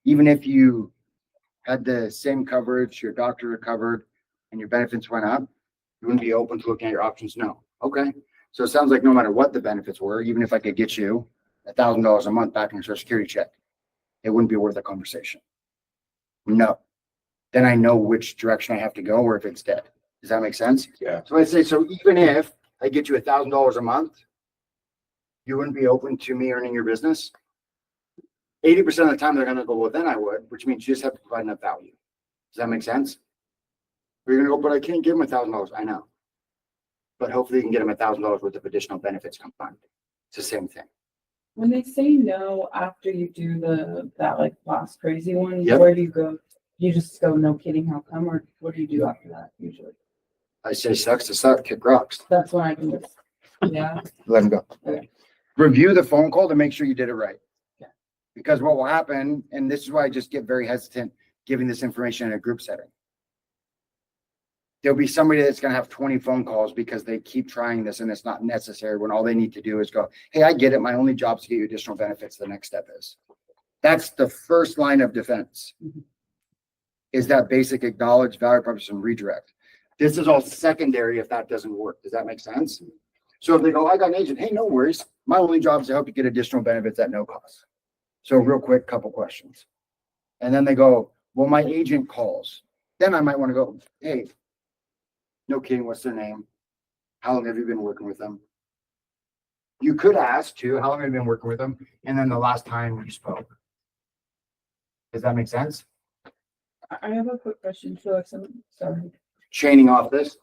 even if you had the same coverage, your doctor covered, and your benefits went up, you wouldn't be open to looking at your options? No. Okay. So it sounds like no matter what the benefits were, even if I could get you $1,000 a month back in your Social Security check, it wouldn't be worth a conversation. No. Then I know which direction I have to go or if it's dead. Does that make sense? Yeah. So I say, so even if I get you $1,000 a month, you wouldn't be open to me earning your business? 80% of the time they're going to go, well, then I would, which means you just have to provide enough value. Does that make sense? You're going to go, but I can't give them $1,000. I know. But hopefully you can get them $1,000 worth of additional benefits combined. It's the same thing. When they say no after you do that like last crazy one, Yep. Where do you go? You just go, no kidding, how come? Or what do you do after that usually? I say sucks to suck, kick rocks. That's when I do this. Yeah. Let them go. Okay. Review the phone call to make sure you did it right. Yeah. Because what will happen, and this is why I just get very hesitant giving this information in a group setting. There'll be somebody that's going to have 20 phone calls because they keep trying this and it's not necessary when all they need to do is go, hey, I get it. My only job is to get you additional benefits. The next step is. That's the first line of defense. Mhm. Is that basic acknowledge, value proposition, redirect. This is all secondary if that doesn't work. Does that make sense? So if they go, I got an agent, hey, no worries. My only job is to help you get additional benefits at no cost. So real quick, couple questions. And then they go, well, my agent calls. Then I might want to go, hey, no kidding, what's their name? How long have you been working with them? You could ask too, how long have you been working with them? And then the last time you spoke. Does that make sense? I have a quick question. So if sorry. Chaining off this.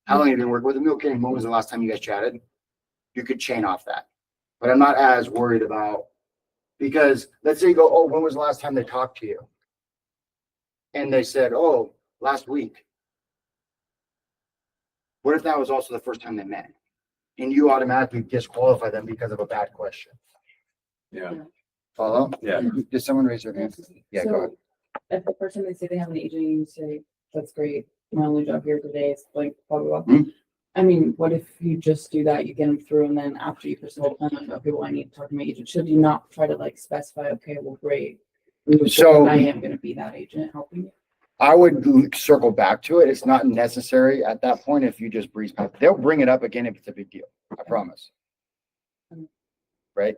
How long have you been working with them? No kidding. When was the last time you guys chatted? You could chain off that. But I'm not as worried about, because let's say you go, oh, when was the last time they talked to you? And they said, oh, last week. What if that was also the first time they met? And you automatically disqualify them because of a bad question. Yeah. Follow? Yeah. Did someone raise their hand? Yeah, go ahead. If the person, they say they have an agent, you say, that's great. My only job here today is like, blah, blah, blah. Mhm. I mean, what if you just do that, you get them through, and then after you present the plan, like, okay, well, I need to talk to my agent. Should you not try to like specify, okay, well, great. So- I am going to be that agent helping you. I would circle back to it. It's not necessary at that point if you just breeze past. They'll bring it up again if it's a big deal. I promise. Right?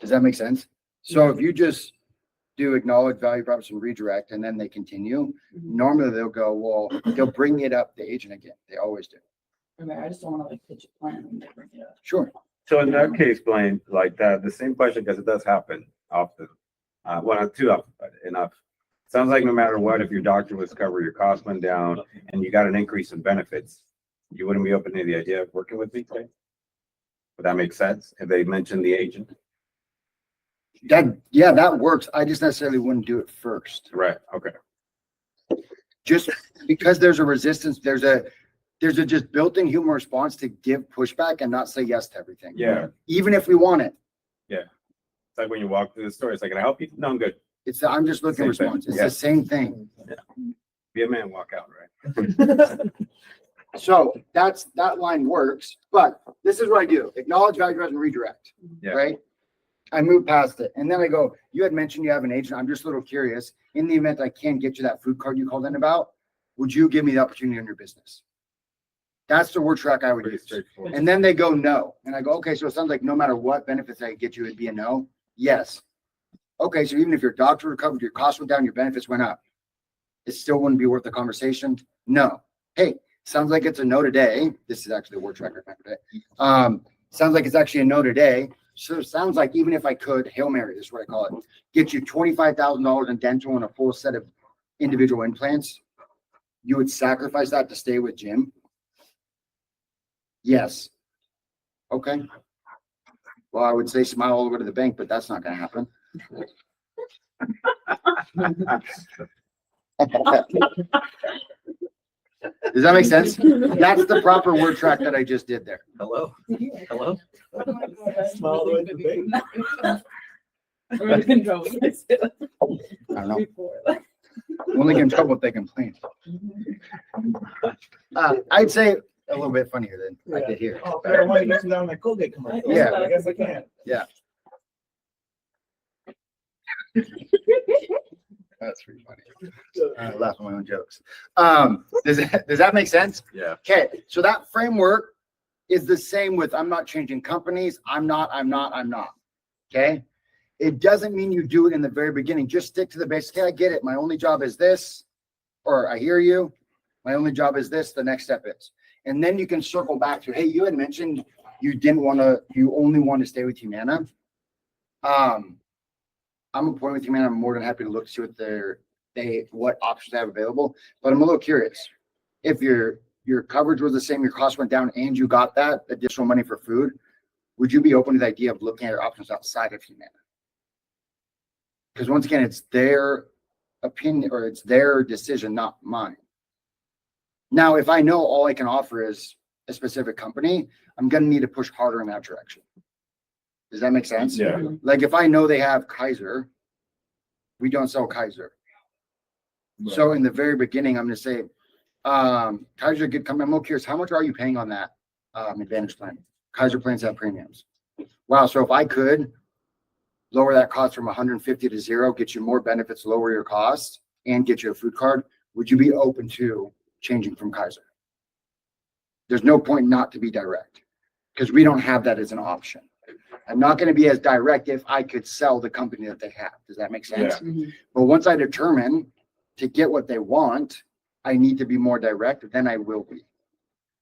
Does that make sense? So if you just do acknowledge, value proposition, redirect, and then they continue, normally they'll go, well, they'll bring it up the agent again. They always do. Okay, I just don't want to like pitch a plan and they bring it up. Sure. So in that case, Blaine, like that, the same question, because it does happen often. Well, not too often, but enough. Sounds like no matter what, if your doctor was covered, your cost went down, and you got an increase in benefits, you wouldn't be open to the idea of working with me today? Would that make sense if they mentioned the agent? That works. I just necessarily wouldn't do it first. Right, okay. Just because there's a resistance, there's a just built-in human response to give pushback and not say yes to everything. Yeah. Even if we want it. It's like when you walk through the store, it's like, can I help you? No, I'm good. It's the I'm just looking Same thing. response. It's Yeah. the same thing. Be a man, walk out, right? So that line works, but this is what I do. Acknowledge, value, and redirect. Yeah. Right? I move past it. And then I go, you had mentioned you have an agent. I'm just a little curious. In the event I can't get you that food card you called in about, would you give me the opportunity in your business? That's the word track I would Pretty use. straightforward. And then they go no. And I go, okay, so it sounds like no matter what benefits I get you, it'd be a no. Yes. Okay, so even if your doctor recovered, your costs went down, your benefits went up, it still wouldn't be worth the conversation? No. Hey, sounds like it's a no today. This is actually a word tracker today. Sounds like it's actually a no today. So it sounds like even if I could, Hail Mary, this is what I call it, get you $25,000 in dental and a full set of individual implants, you would sacrifice that to stay with Jim? Yes. Okay. Well, I would say smile all the way to the bank, but that's not going to happen. Does that make sense? That's the proper word track that I just did there. Hello. Hello. Smile all the way to the bank. I'm in control. I don't know. Only get in trouble if they complain. I'd say a little bit funnier than I did here. Oh, I want to get you down my Colgate commercial. Yeah. I guess I can. That's pretty funny. I laugh at my own jokes. Does that make sense? Yeah. Okay, so that framework is the same with I'm not changing companies. I'm not. Okay. It doesn't mean you do it in the very beginning. Just stick to the basics. Okay, I get it. My only job is this, or I hear you. My only job is this. The next step is, and then you can circle back to, hey, you had mentioned you only want to stay with Humana. I'm appointed with Humana. I'm more than happy to look to see what options they have available. But I'm a little curious. If your coverage was the same, your cost went down, and you got that additional money for food, would you be open to the idea of looking at your options outside of Humana? Because once again, it's their opinion or it's their decision, not mine. Now, if I know all I can offer is a specific company, I'm going to need to push harder in that direction. Does that make sense? Yeah. Like if I know they have Kaiser, we don't sell Kaiser. So in the very beginning, I'm going to say, Kaiser, good company. I'm more curious, how much are you paying on that Advantage plan? Kaiser plans have premiums. Wow. So if I could lower that cost from 150 to 0, get you more benefits, lower your costs, and get you a food card, would you be open to changing from Kaiser? There's no point not to be direct because we don't have that as an option. I'm not going to be as direct if I could sell the company that they have. Does that make sense? Yeah. But once I determine to get what they want, I need to be more direct, then I will be.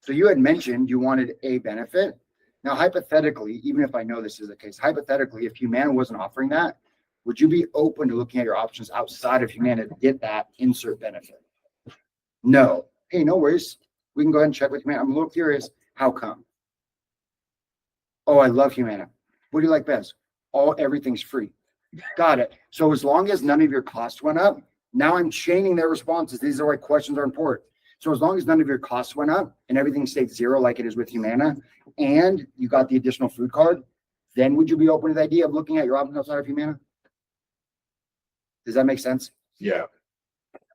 So you had mentioned you wanted a benefit. Now, hypothetically, even if I know this is the case, hypothetically, if Humana wasn't offering that, would you be open to looking at your options outside of Humana to get that insert benefit? No. Hey, no worries. We can go ahead and check with Humana. I'm a little curious. How come? Oh, I love Humana. What do you like best? Everything's free. Got it. So as long as none of your costs went up, now I'm chaining their responses. These are why questions are important. So as long as none of your costs went up and everything stayed 0 like it is with Humana, and you got the additional food card, then would you be open to the idea of looking at your options outside of Humana? Does that make sense? Yeah.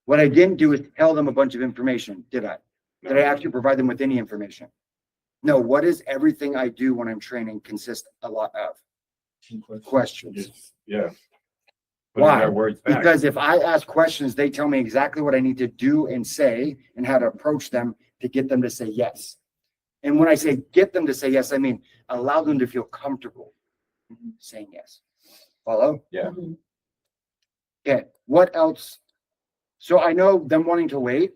What I didn't do is tell them a bunch of information, did I? Did I actually provide them with any information? No. What is everything I do when I'm training consist a lot of? Questions. Yeah. Why? Their words back. Because if I ask questions, they tell me exactly what I need to do and say and how to approach them to get them to say yes. And when I say get them to say yes, I mean allow them to feel comfortable saying yes. Follow? Yeah. Okay. What else? So I know them wanting to wait.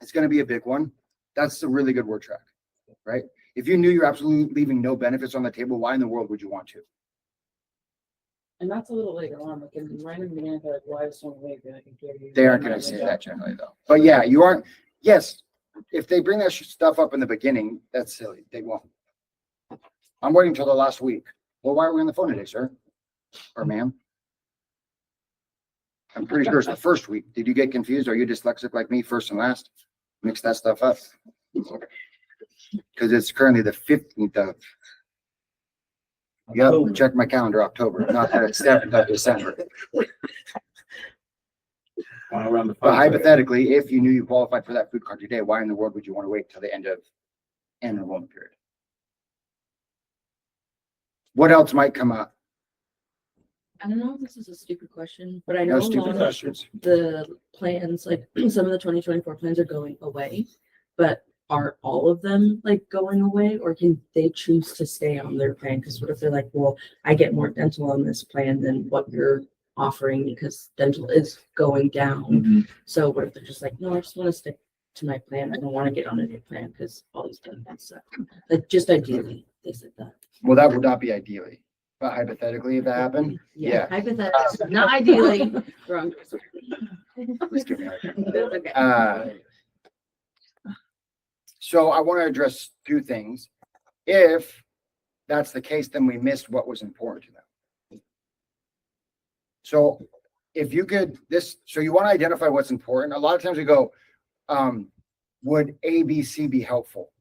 It's going to be a big one. That's a really good word track, right? If you knew you're absolutely leaving no benefits on the table, why in the world would you want to? And that's a little later on, like in random demand, like why is someone wait that I can give you? They aren't going to say that generally though. But yeah, you aren't. Yes. If they bring that stuff up in the beginning, that's silly. They won't. I'm waiting till the last week. Well, why are we on the phone today, sir? Or ma'am? I'm pretty sure it's the first week. Did you get confused? Are you dyslexic like me, first and last? Mix that stuff up. Because it's currently the 15th of. Yep, check my calendar, October, not the 7th of December. Around the But hypothetically, if you knew you qualified for that food card today, why in the world would you want to wait till the end of enrollment period? What else might come up? I don't know if this is a stupid question, but I No know a stupid lot of questions. the plans, like some of the 2024 plans are going away, but are all of them like going away, or can they choose to stay on their plan? Because what if they're like, well, I get more dental on this plan than what you're offering because dental is going down. So what if they're just like, no, I just want to stick to my plan. I don't want to get on a new plan because all these benefits suck. Like just ideally, they said that. Well, that would not be ideally, but hypothetically, if that happened, yeah. Hypothetically, not ideally. Wrong. Please give me a hard time. Okay. So I want to address two things. If that's the case, then we missed what was important to them. So if you could, so you want to identify what's important. A lot of times we go, would A, B, C be helpful?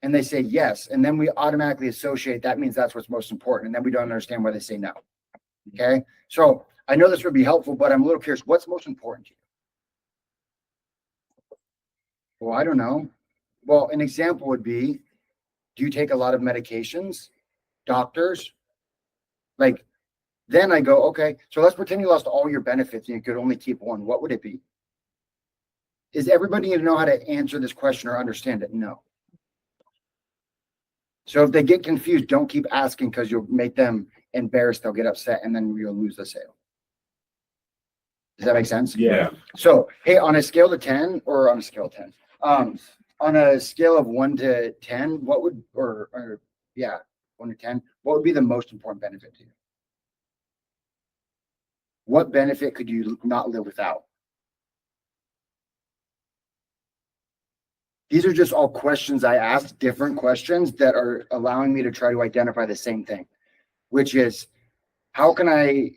And they say yes. And then we automatically associate that means that's what's most important. And then we don't understand why they say no. Okay. So I know this would be helpful, but I'm a little curious. What's most important to you? Well, I don't know. Well, an example would be, do you take a lot of medications? Doctors? Like, Then I go, okay, so let's pretend you lost all your benefits and you could only keep one. What would it be? Is everybody going to know how to answer this question or understand it? No. So if they get confused, don't keep asking because you'll make them embarrassed. They'll get upset and then you'll lose the sale. Does that make sense? Yeah. So, hey, on a scale of 10 or on a scale of 10, on a scale of 1 to 10, what would, or yeah, 1 to 10, what would be the most important benefit to you? What benefit could you not live without? These are just all questions I asked, different questions that are allowing me to try to identify the same thing, which is how can I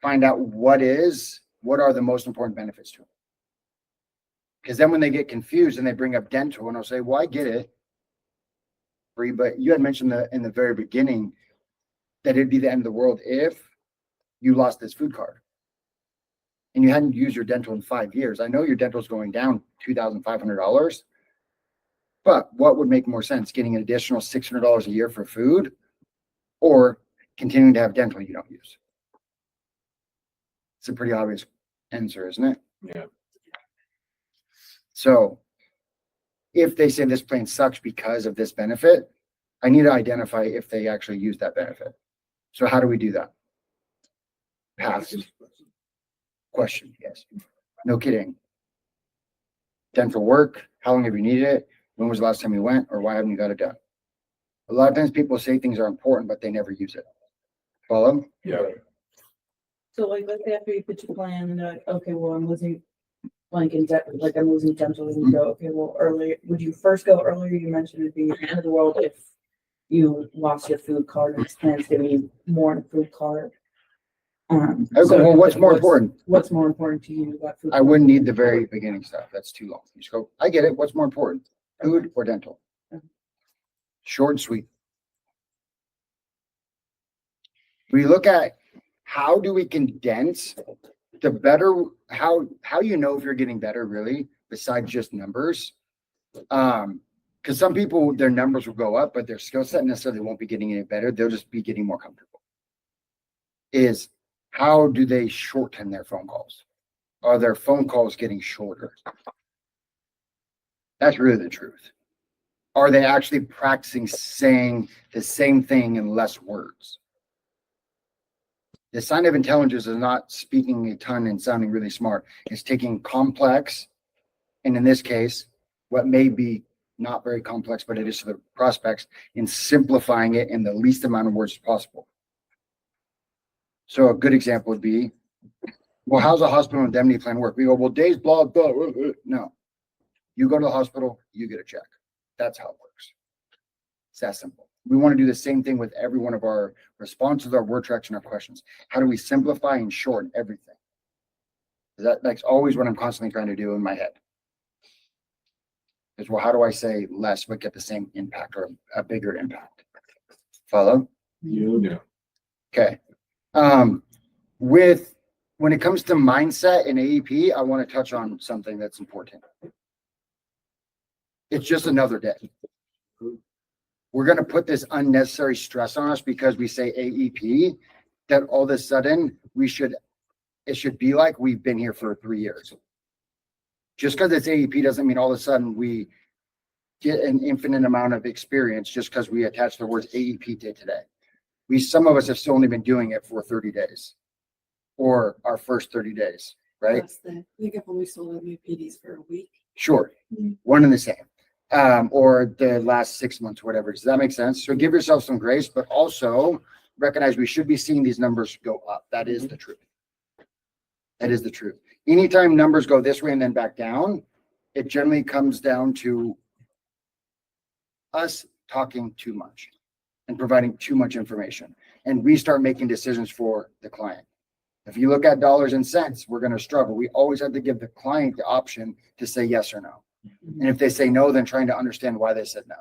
find out what are the most important benefits to them? Because then when they get confused and they bring up dental, and I'll say, well, I get it, Bree, but you had mentioned in the very beginning that it'd be the end of the world if you lost this food card and you hadn't used your dental in 5 years. I know your dental is going down $2,500, but what would make more sense, getting an additional $600 a year for food or continuing to have dental you don't use? It's a pretty obvious answer, isn't it? Yeah. So if they say this plan sucks because of this benefit, I need to identify if they actually use that benefit. So how do we do that? Past question, yes. No kidding. Dental work, how long have you needed it? When was the last time you went? Or why haven't you got it done? A lot of times people say things are important, but they never use it. Follow? Yeah. So like, let's say after you pitch a plan and they're like, okay, well, I'm losing I'm losing dental, and you go, okay, well, earlier, would you first go earlier? You mentioned it'd be the end of the world if you lost your food card and this plan's giving you more in a food card. Okay, well, what's more important? What's more important to you about food? I wouldn't need the very beginning stuff. That's too long. You just go, I get it. What's more important? Food or dental? Short and sweet. We look at how do we condense the better, how you know if you're getting better really, besides just numbers. Because some people, their numbers will go up, but their skill set necessarily won't be getting any better. They'll just be getting more comfortable. Is how do they shorten their phone calls? Are their phone calls getting shorter? That's really the truth. Are they actually practicing saying the same thing in less words? The sign of intelligence is not speaking a ton and sounding really smart. It's taking complex, and in this case, what may be not very complex, but it is to the prospects, and simplifying it in the least amount of words possible. So a good example would be, well, how's a hospital indemnity plan work? We go, well, days, blah, blah, blah, blah. No. You go to the hospital, you get a check. That's how it works. It's that simple. We want to do the same thing with every one of our responses, our word tracks, and our questions. How do we simplify and shorten everything? That's always what I'm constantly trying to do in my head. Is, well, how do I say less but get the same impact or a bigger impact? Follow? Yeah. Okay. When it comes to mindset and AEP, I want to touch on something that's important. It's just another day. We're going to put this unnecessary stress on us because we say AEP, that all of a sudden it should be like we've been here for 3 years. Just because it's AEP doesn't mean all of a sudden we get an infinite amount of experience just because we attach the words AEP to today. Some of us have still only been doing it for 30 days or our first 30 days, right? I think I've only sold my PDs for a week. Sure. One and the same. Or the last 6 months, whatever. Does that make sense? So give yourself some grace, but also recognize we should be seeing these numbers go up. That is the truth. That is the truth. Anytime numbers go this way and then back down, it generally comes down to us talking too much and providing too much information. And we start making decisions for the client. If you look at dollars and cents, we're going to struggle. We always have to give the client the option to say yes or no. And if they say no, then trying to understand why they said no.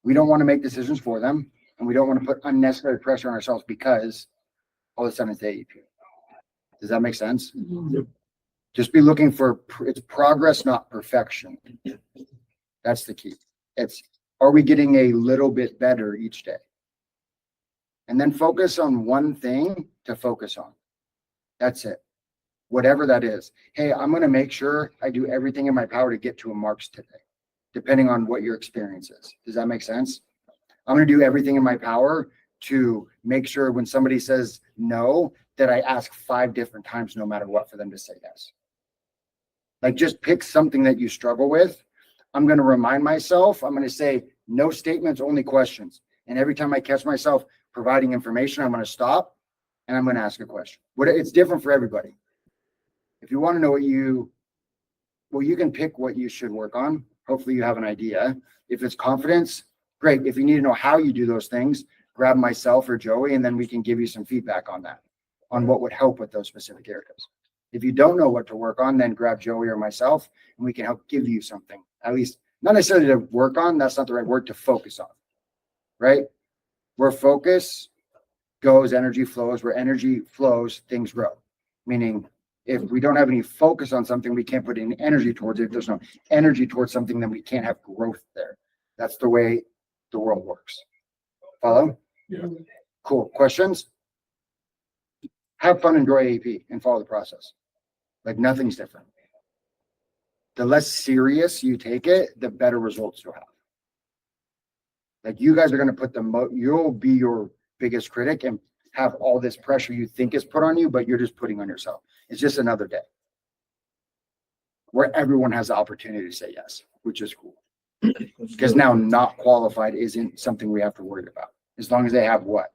We don't want to make decisions for them, and we don't want to put unnecessary pressure on ourselves because all of a sudden it's AEP. Does that make sense? Just be looking for it's progress, not perfection. That's the key. Are we getting a little bit better each day? And then focus on one thing to focus on. That's it. Whatever that is. Hey, I'm going to make sure I do everything in my power to get to a marks today, depending on what your experience is. Does that make sense? I'm going to do everything in my power to make sure when somebody says no, that I ask 5 different times, no matter what, for them to say yes. Like, just pick something that you struggle with. I'm going to remind myself, I'm going to say no statements, only questions. And every time I catch myself providing information, I'm going to stop and I'm going to ask a question. It's different for everybody. If you want to know you can pick what you should work on. Hopefully you have an idea. If it's confidence, great. If you need to know how you do those things, grab myself or Joey, and then we can give you some feedback on that, on what would help with those specific areas. If you don't know what to work on, then grab Joey or myself, and we can help give you something, at least not necessarily to work on. That's not the right word, to focus on, right? Where focus goes, energy flows. Where energy flows, things grow. Meaning, if we don't have any focus on something, we can't put any energy towards it. If there's no energy towards something, then we can't have growth there. That's the way the world works. Follow? Yeah. Cool. Questions? Have fun, enjoy AP, and follow the process. Like, nothing's different. The less serious you take it, the better results you'll have. Like, you guys are going to put you'll be your biggest critic and have all this pressure you think is put on you, but you're just putting on yourself. It's just another day where everyone has the opportunity to say yes, which is cool. Because now not qualified isn't something we have to worry about. As long as they have what?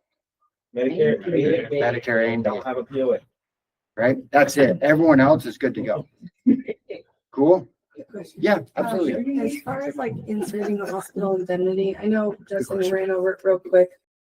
Medicare and Don't have a POA. right? That's it. Everyone else is good to go. Cool? Yeah, absolutely. As far as like inserting the hospital indemnity, I know Justin ran over it real quick,